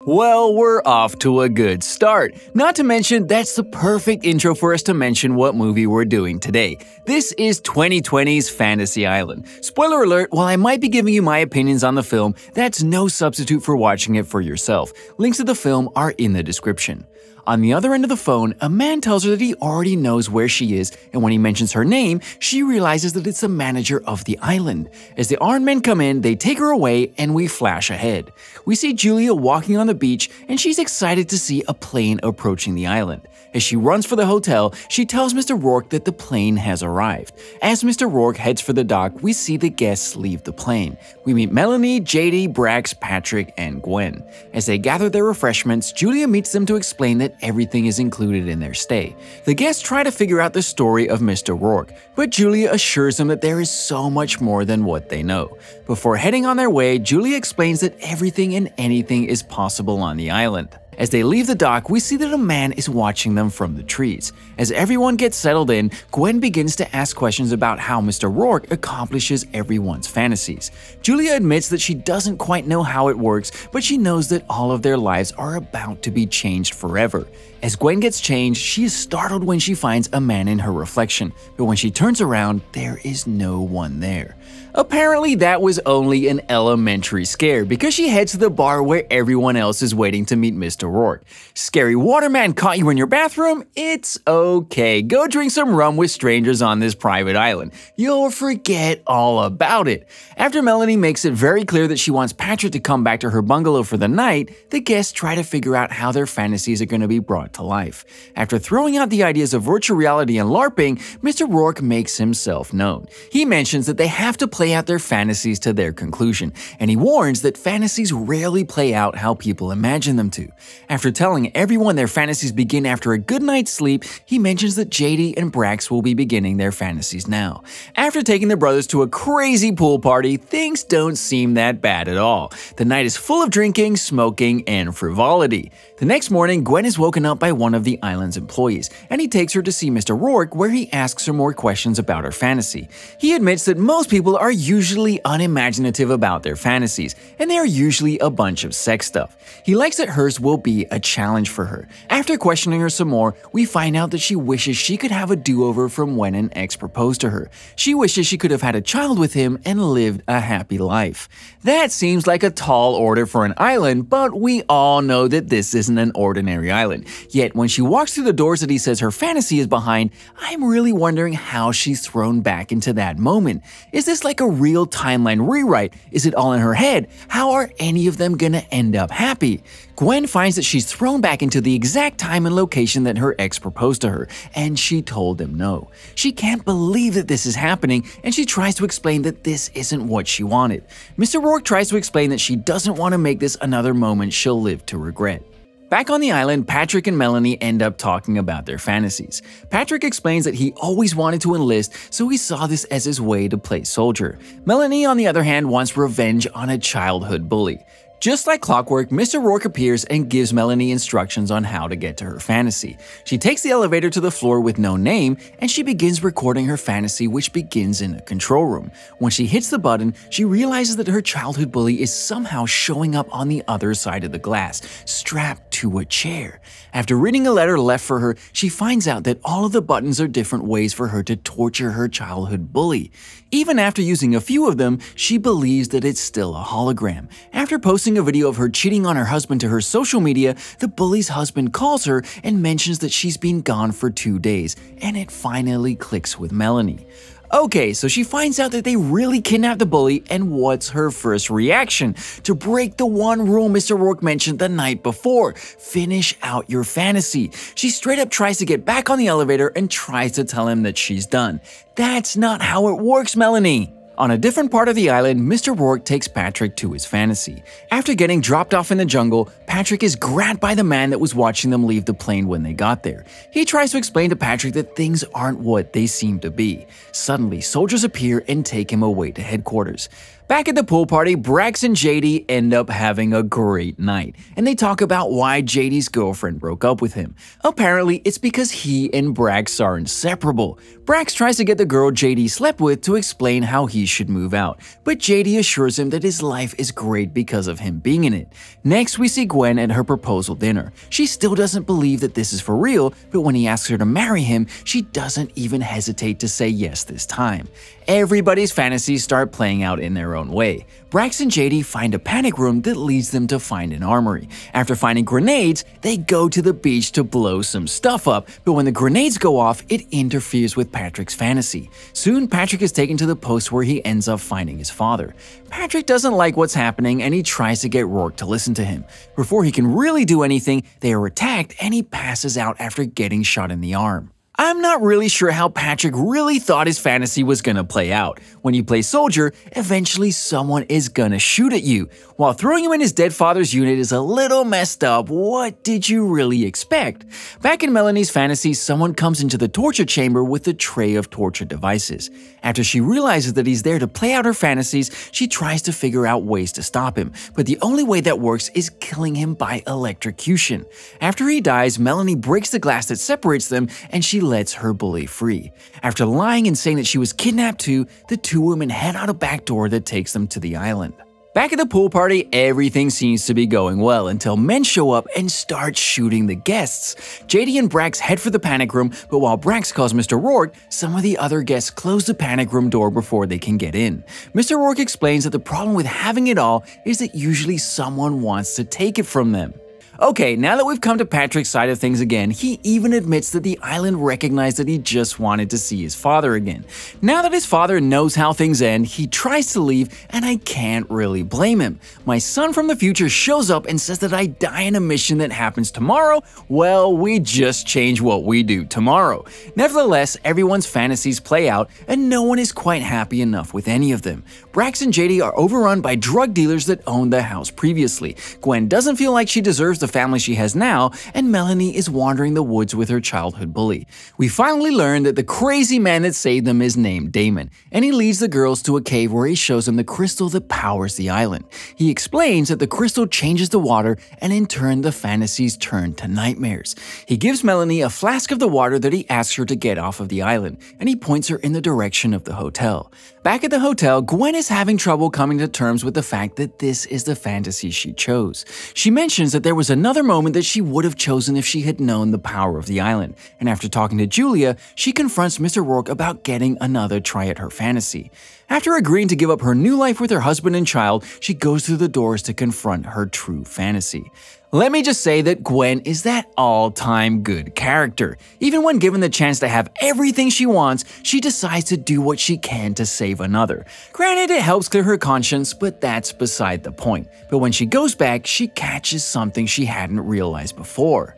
Well, we're off to a good start. Not to mention, that's the perfect intro for us to mention what movie we're doing today. This is 2020's Fantasy Island. Spoiler alert, while I might be giving you my opinions on the film, that's no substitute for watching it for yourself. Links to the film are in the description. On the other end of the phone, a man tells her that he already knows where she is, and when he mentions her name, she realizes that it's the manager of the island. As the armed men come in, they take her away, and we flash ahead. We see Julia walking on the beach, and she's excited to see a plane approaching the island. As she runs for the hotel, she tells Mr. Roarke that the plane has arrived. As Mr. Roarke heads for the dock, we see the guests leave the plane. We meet Melanie, JD, Brax, Patrick, and Gwen. As they gather their refreshments, Julia meets them to explain that everything is included in their stay. The guests try to figure out the story of Mr. Roarke, but Julia assures them that there is so much more than what they know. Before heading on their way, Julia explains that everything and anything is possible on the island. As they leave the dock, we see that a man is watching them from the trees. As everyone gets settled in, Gwen begins to ask questions about how Mr. Roarke accomplishes everyone's fantasies. Julia admits that she doesn't quite know how it works, but she knows that all of their lives are about to be changed forever. As Gwen gets changed, she is startled when she finds a man in her reflection, but when she turns around, there is no one there. Apparently, that was only an elementary scare because she heads to the bar where everyone else is waiting to meet Mr. Roarke. Scary waterman caught you in your bathroom? It's okay. Go drink some rum with strangers on this private island. You'll forget all about it. After Melanie makes it very clear that she wants Patrick to come back to her bungalow for the night, the guests try to figure out how their fantasies are going to be brought to life. After throwing out the ideas of virtual reality and LARPing, Mr. Roarke makes himself known. He mentions that they have to play out their fantasies to their conclusion, and he warns that fantasies rarely play out how people imagine them to. After telling everyone their fantasies begin after a good night's sleep, he mentions that JD and Brax will be beginning their fantasies now. After taking the brothers to a crazy pool party, things don't seem that bad at all. The night is full of drinking, smoking, and frivolity. The next morning, Gwen is woken up by one of the island's employees, and he takes her to see Mr. Roarke, where he asks her more questions about her fantasy. He admits that most people are usually unimaginative about their fantasies, and they are usually a bunch of sex stuff. He likes that hers will be a challenge for her. After questioning her some more, we find out that she wishes she could have a do-over from when an ex proposed to her. She wishes she could have had a child with him and lived a happy life. That seems like a tall order for an island, but we all know that this isn't an ordinary island. Yet when she walks through the doors that he says her fantasy is behind, I'm really wondering how she's thrown back into that moment. Is this like a real timeline rewrite? Is it all in her head? How are any of them gonna end up happy? Gwen finds that she's thrown back into the exact time and location that her ex proposed to her, and she told him no. She can't believe that this is happening, and she tries to explain that this isn't what she wanted. Mr. Roarke tries to explain that she doesn't want to make this another moment she'll live to regret. Back on the island, Patrick and Melanie end up talking about their fantasies. Patrick explains that he always wanted to enlist, so he saw this as his way to play soldier. Melanie, on the other hand, wants revenge on a childhood bully. Just like clockwork, Mr. Roarke appears and gives Melanie instructions on how to get to her fantasy. She takes the elevator to the floor with no name, and she begins recording her fantasy, which begins in a control room. When she hits the button, she realizes that her childhood bully is somehow showing up on the other side of the glass, strapped to a chair. After reading a letter left for her, she finds out that all of the buttons are different ways for her to torture her childhood bully. Even after using a few of them, she believes that it's still a hologram. After posting a video of her cheating on her husband to her social media, the bully's husband calls her and mentions that she's been gone for 2 days, and it finally clicks with Melanie. Okay, so she finds out that they really kidnapped the bully, and what's her first reaction? To break the one rule Mr. Roarke mentioned the night before: finish out your fantasy. She straight up tries to get back on the elevator and tries to tell him that she's done. That's not how it works, Melanie. On a different part of the island, Mr. Roarke takes Patrick to his fantasy. After getting dropped off in the jungle, Patrick is grabbed by the man that was watching them leave the plane when they got there. He tries to explain to Patrick that things aren't what they seem to be. Suddenly, soldiers appear and take him away to headquarters. Back at the pool party, Brax and JD end up having a great night, and they talk about why JD's girlfriend broke up with him. Apparently, it's because he and Brax are inseparable. Brax tries to get the girl JD slept with to explain how he should move out, but JD assures him that his life is great because of him being in it. Next, we see Gwen at her proposal dinner. She still doesn't believe that this is for real, but when he asks her to marry him, she doesn't even hesitate to say yes this time. Everybody's fantasies start playing out in their own way. Brax and JD find a panic room that leads them to find an armory. After finding grenades, they go to the beach to blow some stuff up, but when the grenades go off, it interferes with Patrick's fantasy. Soon, Patrick is taken to the post where he ends up finding his father. Patrick doesn't like what's happening and he tries to get Roarke to listen to him. Before he can really do anything, they are attacked and he passes out after getting shot in the arm. I'm not really sure how Patrick really thought his fantasy was gonna play out. When you play soldier, eventually someone is gonna shoot at you. While throwing him in his dead father's unit is a little messed up, what did you really expect? Back in Melanie's fantasy, someone comes into the torture chamber with a tray of torture devices. After she realizes that he's there to play out her fantasies, she tries to figure out ways to stop him, but the only way that works is killing him by electrocution. After he dies, Melanie breaks the glass that separates them and she lets her bully free. After lying and saying that she was kidnapped too, the two women head out a back door that takes them to the island. Back at the pool party, everything seems to be going well until men show up and start shooting the guests. JD and Brax head for the panic room, but while Brax calls Mr. Roarke, some of the other guests close the panic room door before they can get in. Mr. Roarke explains that the problem with having it all is that usually someone wants to take it from them. Okay, now that we've come to Patrick's side of things again, he even admits that the island recognized that he just wanted to see his father again. Now that his father knows how things end, he tries to leave, and I can't really blame him. My son from the future shows up and says that I die in a mission that happens tomorrow. Well, we just change what we do tomorrow. Nevertheless, everyone's fantasies play out, and no one is quite happy enough with any of them. Brax and JD are overrun by drug dealers that owned the house previously. Gwen doesn't feel like she deserves the family she has now, and Melanie is wandering the woods with her childhood bully. We finally learn that the crazy man that saved them is named Damon, and he leads the girls to a cave where he shows them the crystal that powers the island. He explains that the crystal changes the water, and in turn the fantasies turn to nightmares. He gives Melanie a flask of the water that he asks her to get off of the island, and he points her in the direction of the hotel. Back at the hotel, Gwen is having trouble coming to terms with the fact that this is the fantasy she chose. She mentions that there was another moment that she would have chosen if she had known the power of the island, and after talking to Julia, she confronts Mr. Roarke about getting another try at her fantasy. After agreeing to give up her new life with her husband and child, she goes through the doors to confront her true fantasy. Let me just say that Gwen is that all-time good character. Even when given the chance to have everything she wants, she decides to do what she can to save another. Granted, it helps clear her conscience, but that's beside the point. But when she goes back, she catches something she hadn't realized before.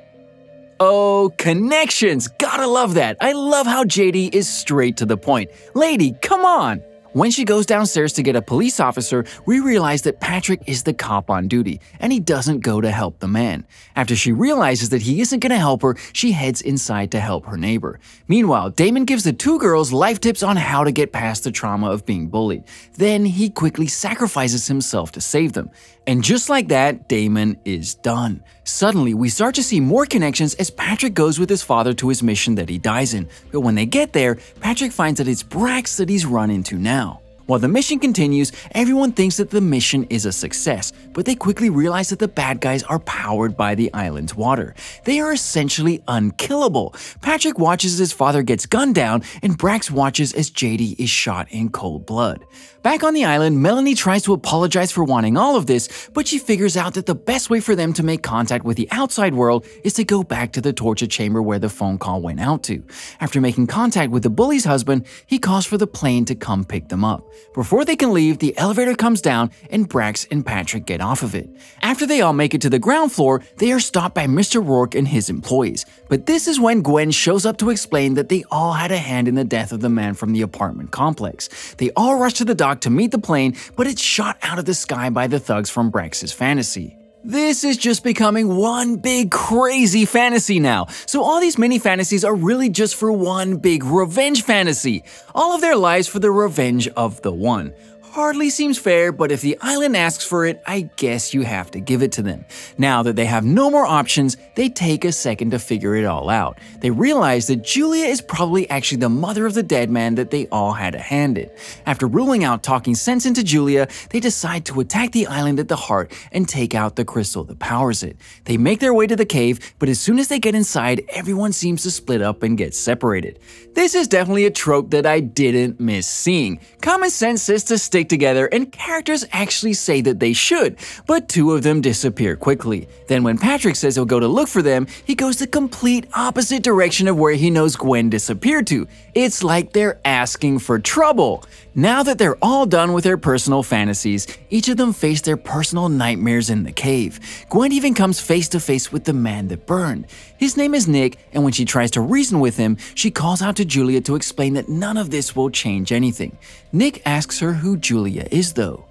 Oh, connections! Gotta love that! I love how JD is straight to the point. Lady, come on! When she goes downstairs to get a police officer, we realize that Patrick is the cop on duty, and he doesn't go to help the man. After she realizes that he isn't going to help her, she heads inside to help her neighbor. Meanwhile, Damon gives the two girls life tips on how to get past the trauma of being bullied. Then he quickly sacrifices himself to save them. And just like that, Damon is done. Suddenly, we start to see more connections as Patrick goes with his father to his mission that he dies in. But when they get there, Patrick finds that it's Brax that he's run into now. While the mission continues, everyone thinks that the mission is a success, but they quickly realize that the bad guys are powered by the island's water. They are essentially unkillable. Patrick watches as his father gets gunned down, and Brax watches as JD is shot in cold blood. Back on the island, Melanie tries to apologize for wanting all of this, but she figures out that the best way for them to make contact with the outside world is to go back to the torture chamber where the phone call went out to. After making contact with the bully's husband, he calls for the plane to come pick them up. Before they can leave, the elevator comes down and Brax and Patrick get off of it. After they all make it to the ground floor, they are stopped by Mr. Roarke and his employees. But this is when Gwen shows up to explain that they all had a hand in the death of the man from the apartment complex. They all rush to the dock to meet the plane, but it's shot out of the sky by the thugs from Brax's fantasy. This is just becoming one big crazy fantasy now, so all these mini fantasies are really just for one big revenge fantasy. All of their lives for the revenge of the one. Hardly seems fair, but if the island asks for it, I guess you have to give it to them. Now that they have no more options, they take a second to figure it all out. They realize that Julia is probably actually the mother of the dead man that they all had a hand in. After ruling out talking sense into Julia, they decide to attack the island at the heart and take out the crystal that powers it. They make their way to the cave, but as soon as they get inside, everyone seems to split up and get separated. This is definitely a trope that I didn't miss seeing. Common sense says to stick together, and characters actually say that they should, but two of them disappear quickly. Then when Patrick says he'll go to look for them, he goes the complete opposite direction of where he knows Gwen disappeared to. It's like they're asking for trouble. Now that they're all done with their personal fantasies, each of them face their personal nightmares in the cave. Gwen even comes face to face with the man that burned. His name is Nick, and when she tries to reason with him, she calls out to Julia to explain that none of this will change anything. Nick asks her who Julia is though.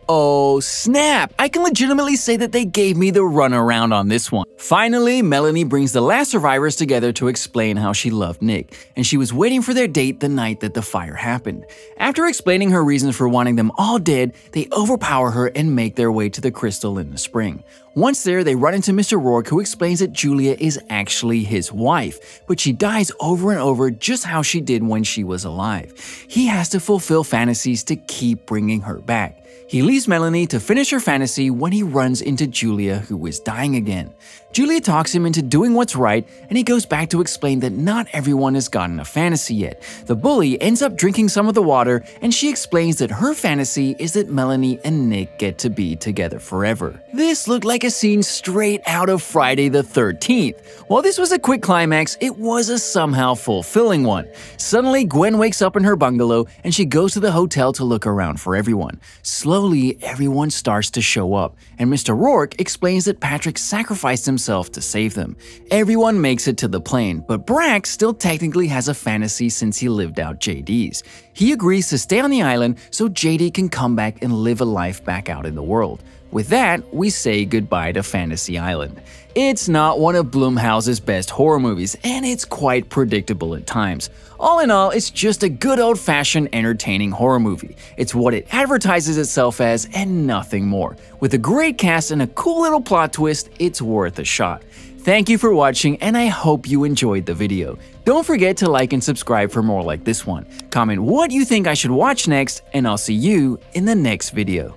Oh snap! I can legitimately say that they gave me the runaround on this one. Finally, Melanie brings the last survivors together to explain how she loved Nick, and she was waiting for their date the night that the fire happened. After explaining her reasons for wanting them all dead, they overpower her and make their way to the crystal in the spring. Once there, they run into Mr. Roarke, who explains that Julia is actually his wife, but she dies over and over just how she did when she was alive. He has to fulfill fantasies to keep bringing her back. He leaves Melanie to finish her fantasy when he runs into Julia, who is dying again. Julia talks him into doing what's right, and he goes back to explain that not everyone has gotten a fantasy yet. The bully ends up drinking some of the water, and she explains that her fantasy is that Melanie and Nick get to be together forever. This looked like a scene straight out of Friday the 13th. While this was a quick climax, it was a somehow fulfilling one. Suddenly, Gwen wakes up in her bungalow, and she goes to the hotel to look around for everyone. Slowly, everyone starts to show up, and Mr. Roarke explains that Patrick sacrificed himself to save them. Everyone makes it to the plane, but Brack still technically has a fantasy since he lived out JD's. He agrees to stay on the island so JD can come back and live a life back out in the world. With that, we say goodbye to Fantasy Island. It's not one of Blumhouse's best horror movies, and it's quite predictable at times. All in all, it's just a good old-fashioned entertaining horror movie. It's what it advertises itself as and nothing more. With a great cast and a cool little plot twist, it's worth a shot. Thank you for watching, and I hope you enjoyed the video. Don't forget to like and subscribe for more like this one. Comment what you think I should watch next, and I'll see you in the next video.